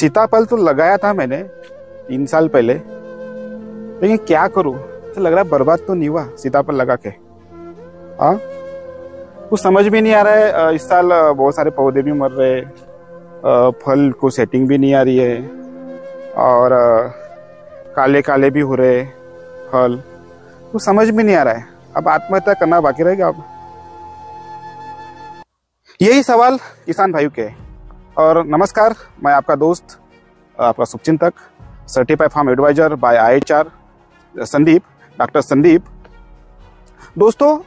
सीताफल तो लगाया था मैंने 3 साल पहले, लेकिन क्या करूं, तो लग रहा है बर्बाद तो नहीं हुआ सीताफल लगा के। हाँ, कुछ समझ भी नहीं आ रहा है। इस साल बहुत सारे पौधे भी मर रहे, फल को सेटिंग भी नहीं आ रही है, और काले काले भी हो रहे फल, कुछ समझ भी नहीं आ रहा है। अब आत्महत्या करना बाकी रहेगा। अब यही सवाल किसान भाइयों के है। और नमस्कार, मैं आपका दोस्त, आपका शुभचिंतक, certified farm adviser by IHR Sandeep, doctor Sandeep. दोस्तों,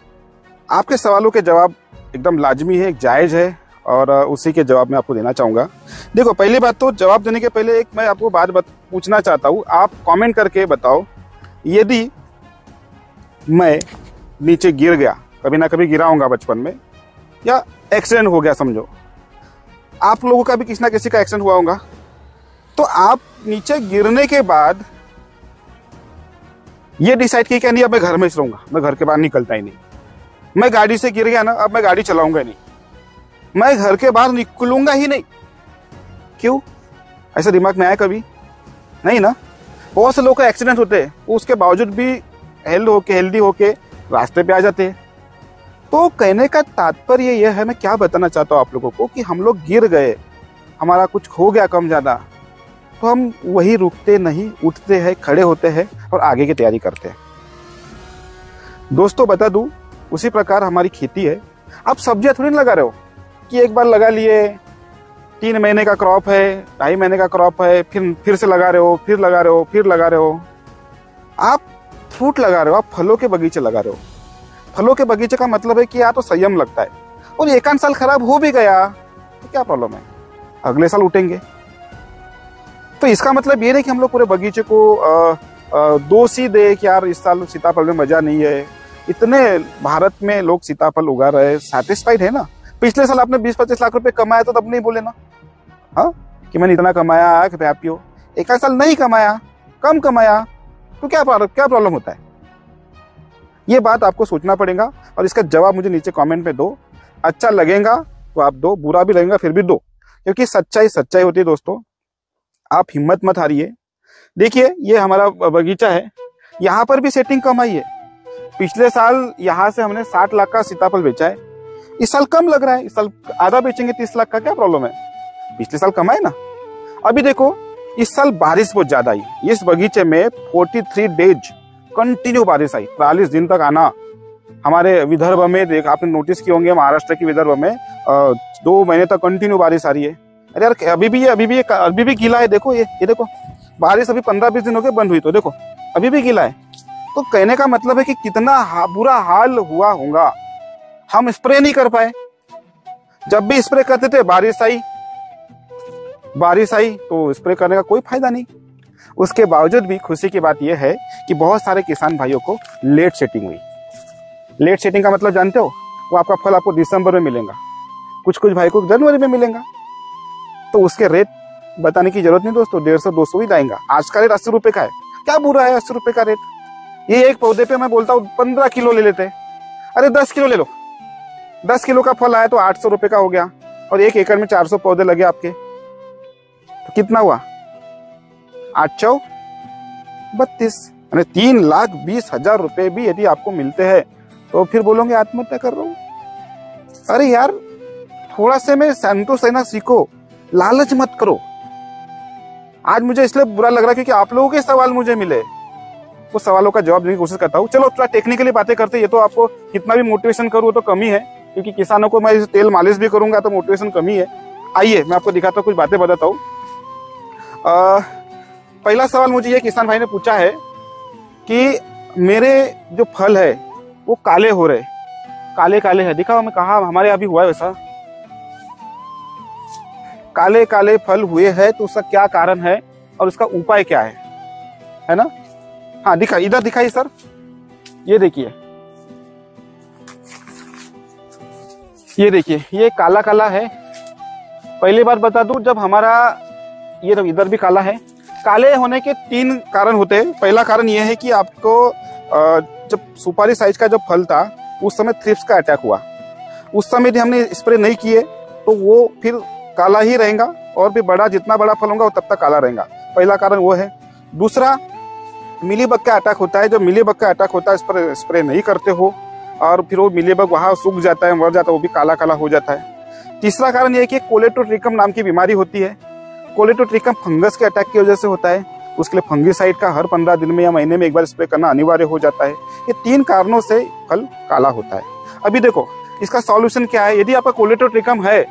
आपके सवालों के जवाब एकदम लाजमी है, जायज है, और उसी के जवाब मैं आपको देना चाहूँगा। देखो, पहली बात तो जवाब देने के पहले एक मैं आपको बात पूछना चाहता हूँ। आप कमेंट करके बताओ, यदि मैं नीचे गिर गया, कभी ना कभी गिरा होगा बचपन में, या एक्सीडेंट हो गया, समझो आप लोगों का भी किसी ना किसी का एक्सीडेंट हुआ होगा, तो आप नीचे गिरने के बाद ये डिसाइड किया कि नहीं, अब मैं घर में ही रहूंगा, मैं घर के बाहर निकलता ही नहीं। मैं गाड़ी से गिर गया ना, अब मैं गाड़ी चलाऊंगा नहीं, मैं घर के बाहर निकलूंगा ही नहीं। क्यों? ऐसा दिमाग में आया कभी? नहीं ना। बहुत से लोगों का एक्सीडेंट होते हैं, उसके बावजूद भी हेल्दी होके रास्ते पे आ जाते हैं। तो कहने का तात्पर्य यह है, मैं क्या बताना चाहता हूँ आप लोगों को, कि हम लोग गिर गए, हमारा कुछ हो गया कम ज्यादा, तो हम वही रुकते नहीं, उठते हैं, खड़े होते हैं और आगे की तैयारी करते हैं। दोस्तों, बता दूं, उसी प्रकार हमारी खेती है। आप सब्जियां थोड़ी ना लगा रहे हो कि एक बार लगा लिए, 3 महीने का क्रॉप है, 2.5 महीने का क्रॉप है, फिर से लगा रहे हो, फिर लगा रहे हो, फिर लगा रहे हो। आप फ्रूट लगा रहे हो, आप फलों के बगीचे लगा रहे हो। फलों के बगीचे का मतलब है कि यहाँ तो संयम लगता है, और 1 साल खराब हो भी गया तो क्या प्रॉब्लम है, अगले साल उठेंगे। तो इसका मतलब ये नहीं कि हम लोग पूरे बगीचे को दोष ही दे कि यार इस साल सीताफल में मजा नहीं है। इतने भारत में लोग सीताफल उगा रहे हैं, सैटिस्फाइड है ना। पिछले साल आपने 20-25 लाख रुपए कमाया, तो तब नहीं बोले ना, हाँ, कि मैंने इतना कमाया कि हैप्पी हो। 1 साल नहीं कमाया, कम कमाया, तो क्या प्रॉब्लम होता है? ये बात आपको सोचना पड़ेगा, और इसका जवाब मुझे नीचे कमेंट में दो। अच्छा लगेगा तो आप दो, बुरा भी लगेगा फिर भी दो, क्योंकि सच्चाई होती है। दोस्तों, आप हिम्मत मत हारिए। देखिए, ये हमारा बगीचा है, यहाँ पर भी सेटिंग कम आई है। पिछले साल यहाँ से हमने 60 लाख का सीताफल बेचा है। इस साल कम लग रहा है, इस साल आधा बेचेंगे, 30 लाख का, क्या प्रॉब्लम है? पिछले साल कमाए ना। अभी देखो, इस साल बारिश बहुत ज्यादा आई। इस बगीचे में 43 डेज कंटिन्यू बारिश आई, 43 दिन तक आना। हमारे विदर्भ में आपने नोटिस किए होंगे, महाराष्ट्र की विदर्भ में 2 महीने तक कंटिन्यू बारिश आ रही है। अरे यार, अभी भी गीला है। देखो, ये देखो, बारिश अभी 15-20 दिन हो गए बंद हुई, तो देखो अभी भी गीला है। तो कहने का मतलब है कि कितना बुरा हाल हुआ होगा। हम स्प्रे नहीं कर पाए। जब भी स्प्रे करते थे, बारिश आई तो स्प्रे करने का कोई फायदा नहीं। उसके बावजूद भी खुशी की बात यह है कि बहुत सारे किसान भाइयों को लेट सेटिंग हुई। लेट सेटिंग का मतलब जानते हो? वो आपका फल आपको दिसंबर में मिलेगा, कुछ भाई को जनवरी में मिलेगा। तो उसके रेट बताने की जरूरत नहीं दोस्तों, 150-200 ही लाएगा। आज का रेट 80 रुपए का है, क्या बुरा है 80 रुपए का रेट? ये एक पौधे पे मैं बोलता हूँ 15 किलो ले लेते हैं। अरे 10 किलो ले लो, 10 किलो का फल आया तो 800 रुपए का हो गया, और 1 एकड़ में 400 पौधे लगे आपके, तो कितना हुआ? 8-4-32, 3,20,000 रुपए भी यदि आपको मिलते हैं, तो फिर बोलोगे आत्महत्या कर रहा हूं। अरे यार, थोड़ा से में संतोष रहना सीखो, लालच मत करो। आज मुझे इसलिए बुरा लग रहा है क्योंकि आप लोगों के सवाल मुझे मिले, उस सवालों का जवाब देने की कोशिश करता हूँ। चलो, थोड़ा टेक्निकली बातें करते हैं। ये तो आपको कितना भी मोटिवेशन करूँ तो कमी है, क्योंकि किसानों को मैं तेल मालिश भी करूंगा तो मोटिवेशन कमी है। आइए मैं आपको दिखाता हूँ, कुछ बातें बताता हूँ। पहला सवाल मुझे ये किसान भाई ने पूछा है कि मेरे जो फल है वो काले हो रहे, काले है। दिखा मैं कहा, हमारे अभी हुआ है वैसा, काले फल हुए हैं, तो उसका क्या कारण है और उसका उपाय क्या है ना? हाँ, दिखा, इधर दिखाइए सर, ये देखिए, ये काला है। पहली बार बता दूं, जब हमारा ये तो इधर भी काला है। काले होने के 3 कारण होते हैं। पहला कारण ये है कि आपको जब सुपारी साइज का जब फल था, उस समय थ्रिप्स का अटैक हुआ। उस समय यदि हमने स्प्रे नहीं किए तो वो फिर काला ही रहेगा, और भी बड़ा जितना बड़ा फल होगा वो तब तक काला रहेगा। पहला कारण वो है। दूसरा, मिलीबग का अटैक होता है। जब मिलीबग का अटैक होता है, इस पर स्प्रे नहीं करते हो और फिर वो मिलीबग वहां सूख जाता है, मर जाता है, वो भी काला काला हो जाता है। तीसरा कारण यह है कि कोलेटोट्रिकम नाम की बीमारी होती है। कोलेटोट्रिकम फंगस के अटैक की वजह से होता है। उसके लिए फंगिसाइड का हर 15 दिन में या महीने में एक बार स्प्रे करना अनिवार्य हो जाता है। ये 3 कारणों से फल काला होता है। अभी देखो इसका सॉल्यूशन क्या है। यदि आपका कोलेटोट्रिकम है,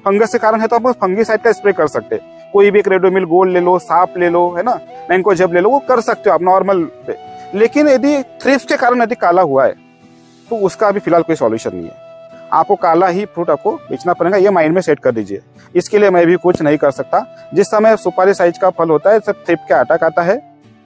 फंगस के कारण है, तो आप फंगिसाइड का स्प्रे कर सकते हैं। कोई भी एक रेडोमिल गोल्ड ले लो, साफ ले लो, है ना, मैंकोजेब ले लो, वो कर सकते हो आप नॉर्मल पे। लेकिन यदि थ्रिप्स के कारण यदि काला हुआ है तो उसका अभी फिलहाल कोई सॉल्यूशन नहीं है। आपको काला ही फ्रूट आपको बेचना पड़ेगा, ये माइंड में सेट कर दीजिए। इसके लिए मैं भी कुछ नहीं कर सकता। जिस समय सुपारी साइज का फल होता है, सब थ्रिप्स का अटैक आता है,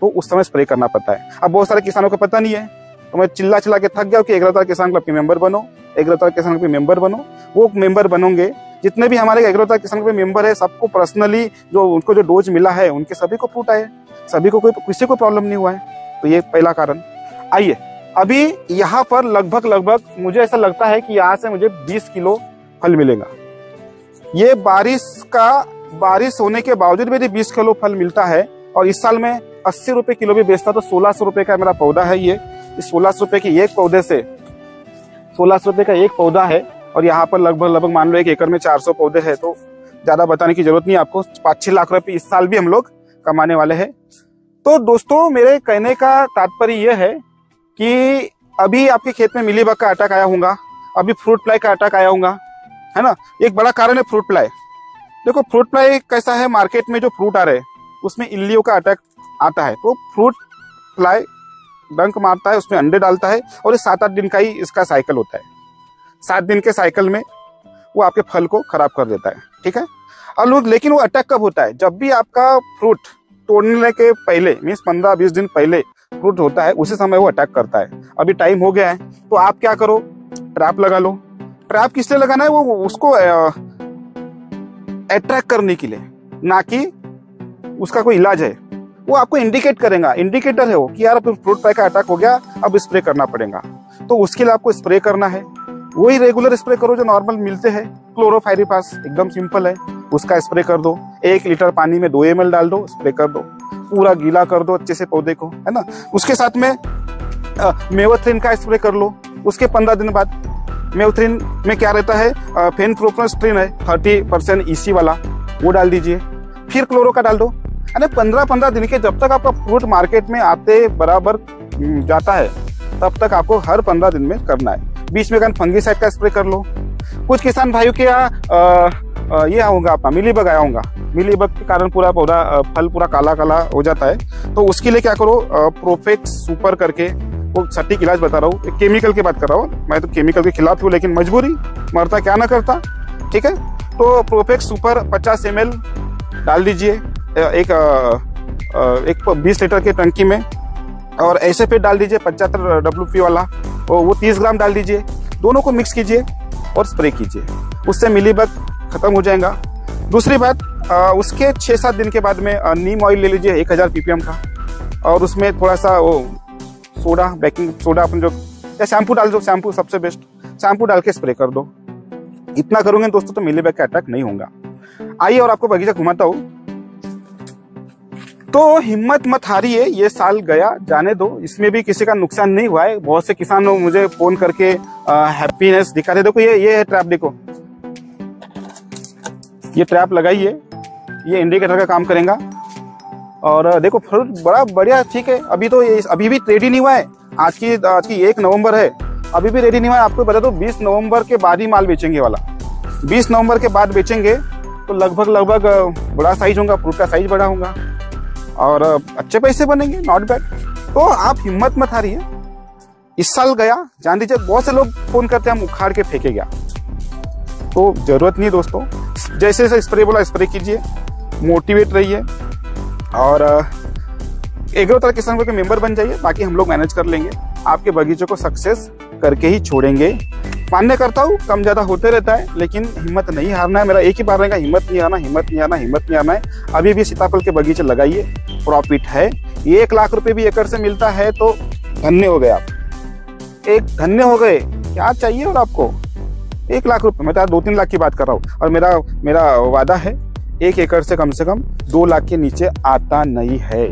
तो उस समय स्प्रे करना पड़ता है। अब बहुत सारे किसानों को पता नहीं है, तो मैं चिल्ला चिल्ला के थक गया कि एग्रोतार किसान क्लब के मेंबर बनो, एग्रोतार किसान क्लब के मेंबर बनो। वो मेंबर बनोगे, जितने भी हमारे एग्रोतार किसान क्लब के मेंबर है, सबको पर्सनली जो उनको जो डोज मिला है, उनके सभी को फ्रूट आए, सभी को किसी को प्रॉब्लम नहीं हुआ है। तो ये पहला कारण। आइए अभी यहाँ पर लगभग मुझे ऐसा लगता है कि यहाँ से मुझे 20 किलो फल मिलेगा। ये बारिश होने के बावजूद भी 20 किलो फल मिलता है। और इस साल में 80 रुपए किलो भी बेचता, तो 1600 रुपए का मेरा पौधा है। ये 1600 रुपए के एक पौधे से 1600 रुपए का एक पौधा है। और यहाँ पर लगभग मान लो 1 एकड़ में 400 पौधे हैं, तो ज्यादा बताने की जरूरत नहीं आपको। 5-6 लाख रुपए इस साल भी हम लोग कमाने वाले हैं। तो दोस्तों, मेरे कहने का तात्पर्य यह है कि अभी आपके खेत में मिलीबग का अटैक आया होगा, अभी फ्रूट फ्लाई का अटैक आया होगा, है ना। एक बड़ा कारण है फ्रूट फ्लाई। देखो फ्रूट फ्लाई कैसा है, मार्केट में जो फ्रूट आ रहे हैं उसमें इल्लियों का अटैक आता है। तो फ्रूट फ्लाई डंक मारता है, उसमें अंडे डालता है, और ये 7-8 दिन का ही इसका साइकिल होता है। 7 दिन के साइकिल में वो आपके फल को खराब कर देता है, ठीक है। और लेकिन वो अटैक कब होता है, जब भी आपका फ्रूट तोड़ने के पहले, मीन्स 15-20 दिन पहले फ्रूट होता है, उसी समय वो अटैक करता है। अभी टाइम हो गया है, तो आप क्या करो, ट्रैप लगा लो। ट्रैप किस लिए लगाना है, वो उसको अट्रैक्ट करने के लिए, ना कि उसका कोई इलाज है। वो आपको इंडिकेट करेगा, इंडिकेटर है वो, कि यार फ्रूट फ्लाई का अटैक हो गया, अब स्प्रे करना पड़ेगा। तो उसके लिए आपको स्प्रे करना है। वही रेगुलर स्प्रे करो जो नॉर्मल मिलते हैं। क्लोरोफाइरिफास एकदम सिंपल है, उसका स्प्रे कर दो। 1 लीटर पानी में 2 ml डाल दो, स्प्रे कर दो, पूरा गीला कर दो अच्छे से पौधे को, है ना। उसके साथ में मेवाथ्रिन का स्प्रे कर लो। उसके 15 दिन बाद, मेवाथ्रिन में क्या रहता है, फेनप्रोफ्लोस्ट्रिन है 30% EC वाला, वो डाल दीजिए। फिर क्लोरो का डाल दो। अरे 15-15 दिन के, जब तक आपका फ्रूट मार्केट में आते बराबर जाता है, तब तक आपको हर 15 दिन में करना है। बीच में फंगीसाइड का स्प्रे कर लो। कुछ किसान भाइयों के यहाँ ये होगा, आपका मिलीबग आया होगा। मिलीबग के कारण पूरा पौधा फल पूरा काला काला हो जाता है। तो उसके लिए क्या करो, प्रोफेक्स सुपर करके, वो सटीक इलाज बता रहा हूँ, केमिकल की बात कर रहा हूँ। मैं तो केमिकल के खिलाफ हूँ, लेकिन मजबूरी, मरता क्या ना करता, ठीक है। तो प्रोफेक्स सुपर 50 ml डाल दीजिए एक 20 लीटर के टंकी में, और ऐसे पे डाल दीजिए 75 WP वाला, वो 30 ग्राम डाल दीजिए। दोनों को मिक्स कीजिए और स्प्रे कीजिए, उससे मिलीबग खत्म हो जाएगा। दूसरी बात, उसके 6-7 दिन के बाद में नीम ऑयल ले लीजिए 1000 ppm का, और उसमें थोड़ा सा वो सोडा, बेकिंग सोडा अपन जो, या शैम्पू डाल दो, शैम्पू सबसे बेस्ट, शैम्पू डाल के स्प्रे कर दो। इतना करोगे दोस्तों तो मिलीबग का अटैक नहीं होगा। आइए और आपको बगीचा घुमाता हूँ। तो हिम्मत मत हारिए, ये साल गया, जाने दो, इसमें भी किसी का नुकसान नहीं हुआ है। बहुत से किसान लोग मुझे फोन करके हैप्पीनेस दिखाते। देखो ये है ट्रैप, देखो ये ट्रैप लगाइए, ये इंडिकेटर का काम करेगा। और देखो फ्रूट बड़ा बढ़िया, ठीक है। अभी तो अभी भी रेडी नहीं हुआ है। आज की 1 नवंबर है, अभी भी रेडी नहीं हुआ है। आपको बता दो 20 नवंबर के बाद ही माल बेचेंगे वाला। 20 नवंबर के बाद बेचेंगे तो लगभग बड़ा साइज होगा, फ्रूट का साइज बड़ा होगा और अच्छे पैसे बनेंगे, नॉट बैड। तो आप हिम्मत मत हारिए, इस साल गया, जान दीजिए। बहुत से लोग फोन करते हैं हम उखाड़ के फेंके गया, तो जरूरत नहीं दोस्तों। जैसे जैसे स्प्रे बोला स्प्रे कीजिए, मोटिवेट रहिए, और एग्रोतार किसान के मेंबर बन जाइए। बाकी हम लोग मैनेज कर लेंगे, आपके बगीचे को सक्सेस करके ही छोड़ेंगे। मान्य करता हूँ कम ज्यादा होते रहता है, लेकिन हिम्मत नहीं हारना है। मेरा एक ही बात रहेगा, हिम्मत नहीं हारना, हिम्मत नहीं हारना, हिम्मत नहीं हारना है। अभी भी सीताफल के बगीचे लगाइए, प्रॉफिट है। 1 लाख रुपए भी एकड़ से मिलता है तो धन्य हो गए आप, एक धन्य हो गए। क्या चाहिए और आपको, 1 लाख रुपए, मैं तो 2-3 लाख की बात कर रहा हूँ। और मेरा वादा है 1 एकड़ से कम 2 लाख के नीचे आता नहीं है।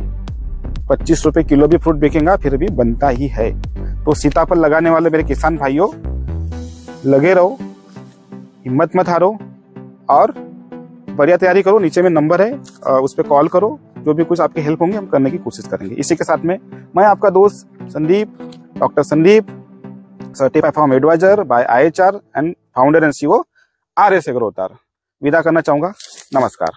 25 रुपए किलो भी फ्रूट बिकेगा फिर भी बनता ही है। तो सीताफल लगाने वाले मेरे किसान भाइयों, लगे रहो, हिम्मत मत हारो और बढ़िया तैयारी करो। नीचे में नंबर है, उस पर कॉल करो, जो भी कुछ आपकी हेल्प होंगे हम करने की कोशिश करेंगे। इसी के साथ में मैं आपका दोस्त Sandeep, doctor Sandeep, certified farm adviser by IHR and founder and CEO RS agro उतार, विदा करना चाहूंगा। नमस्कार।